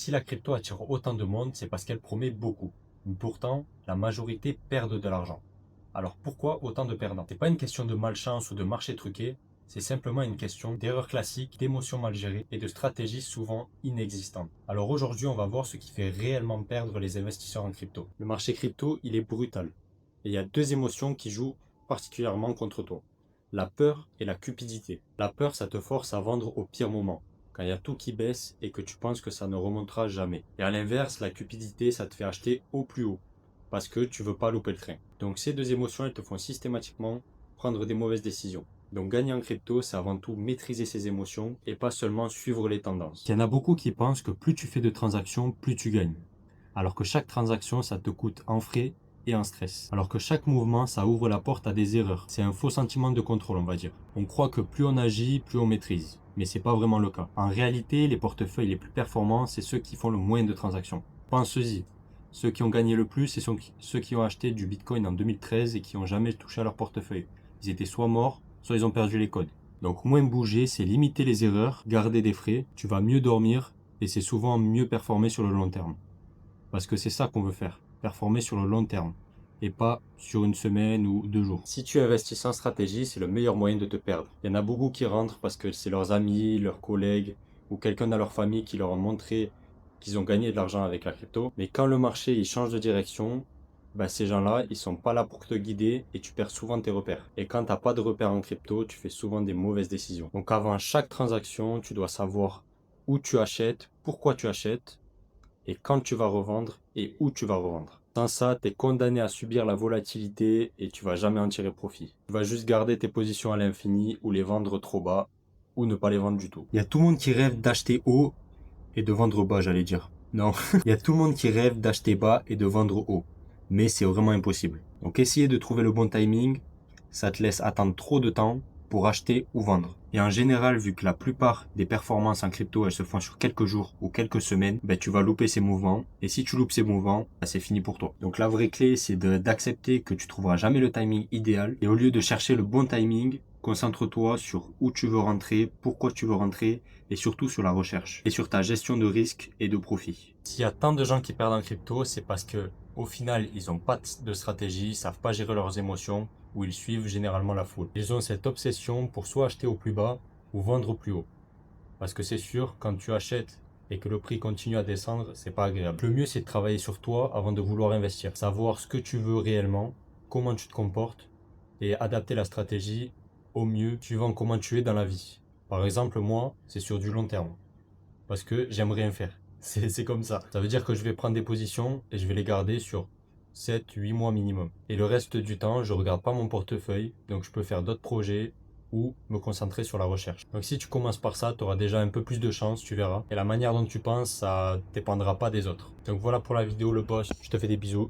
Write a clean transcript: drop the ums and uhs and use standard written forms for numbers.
Si la crypto attire autant de monde, c'est parce qu'elle promet beaucoup. Pourtant, la majorité perdent de l'argent. Alors pourquoi autant de perdants? C'est pas une question de malchance ou de marché truqué, c'est simplement une question d'erreurs classiques, d'émotions mal gérées et de stratégies souvent inexistantes. Alors aujourd'hui, on va voir ce qui fait réellement perdre les investisseurs en crypto. Le marché crypto, il est brutal. Et il y a deux émotions qui jouent particulièrement contre toi. La peur et la cupidité. La peur, ça te force à vendre au pire moment, quand il y a tout qui baisse et que tu penses que ça ne remontera jamais. Et à l'inverse, la cupidité, ça te fait acheter au plus haut, parce que tu veux pas louper le train. Donc ces deux émotions, elles te font systématiquement prendre des mauvaises décisions. Donc gagner en crypto, c'est avant tout maîtriser ses émotions et pas seulement suivre les tendances. Il y en a beaucoup qui pensent que plus tu fais de transactions, plus tu gagnes. Alors que chaque transaction, ça te coûte en frais et en stress. Alors que chaque mouvement, ça ouvre la porte à des erreurs. C'est un faux sentiment de contrôle, on va dire. On croit que plus on agit, plus on maîtrise. Mais c'est pas vraiment le cas. En réalité, les portefeuilles les plus performants, c'est ceux qui font le moins de transactions. Pensez-y. Ceux qui ont gagné le plus, c'est ceux qui ont acheté du Bitcoin en 2013 et qui n'ont jamais touché à leur portefeuille. Ils étaient soit morts, soit ils ont perdu les codes. Donc moins bouger, c'est limiter les erreurs, garder des frais, tu vas mieux dormir et c'est souvent mieux performer sur le long terme. Parce que c'est ça qu'on veut faire, performer sur le long terme et pas sur une semaine ou 2 jours. Si tu investis sans stratégie, c'est le meilleur moyen de te perdre. Il y en a beaucoup qui rentrent parce que c'est leurs amis, leurs collègues ou quelqu'un dans leur famille qui leur a montré qu'ils ont gagné de l'argent avec la crypto. Mais quand le marché il change de direction, ces gens-là, ils sont pas là pour te guider et tu perds souvent tes repères. Et quand tu n'as pas de repères en crypto, tu fais souvent des mauvaises décisions. Donc avant chaque transaction, tu dois savoir où tu achètes, pourquoi tu achètes et quand tu vas revendre et où tu vas revendre. Sans ça, tu es condamné à subir la volatilité et tu vas jamais en tirer profit. Tu vas juste garder tes positions à l'infini ou les vendre trop bas ou ne pas les vendre du tout. Il y a tout le monde qui rêve d'acheter haut et de vendre bas, j'allais dire. Non, il y a tout le monde qui rêve d'acheter bas et de vendre haut. Mais c'est vraiment impossible. Donc essayez de trouver le bon timing, ça te laisse attendre trop de temps pour acheter ou vendre. Et en général, vu que la plupart des performances en crypto, elles se font sur quelques jours ou quelques semaines, tu vas louper ces mouvements. Et si tu loupes ces mouvements, c'est fini pour toi. Donc la vraie clé, c'est d'accepter que tu trouveras jamais le timing idéal. Et au lieu de chercher le bon timing, concentre-toi sur où tu veux rentrer, pourquoi tu veux rentrer et surtout sur la recherche et sur ta gestion de risque et de profit. S'il y a tant de gens qui perdent en crypto, c'est parce que au final, ils n'ont pas de stratégie, ils savent pas gérer leurs émotions ou ils suivent généralement la foule. Ils ont cette obsession pour soit acheter au plus bas ou vendre au plus haut. Parce que c'est sûr, quand tu achètes et que le prix continue à descendre, c'est pas agréable. Le mieux, c'est de travailler sur toi avant de vouloir investir. Savoir ce que tu veux réellement, comment tu te comportes et adapter la stratégie au mieux suivant comment tu es dans la vie. Par exemple, moi, c'est sur du long terme. Parce que j'aime rien faire. C'est comme ça. Ça veut dire que je vais prendre des positions et je vais les garder sur 7, 8 mois minimum. Et le reste du temps, je regarde pas mon portefeuille, donc je peux faire d'autres projets ou me concentrer sur la recherche. Donc si tu commences par ça, tu auras déjà un peu plus de chance, tu verras. Et la manière dont tu penses, ça dépendra pas des autres. Donc voilà pour la vidéo, le boss. Je te fais des bisous.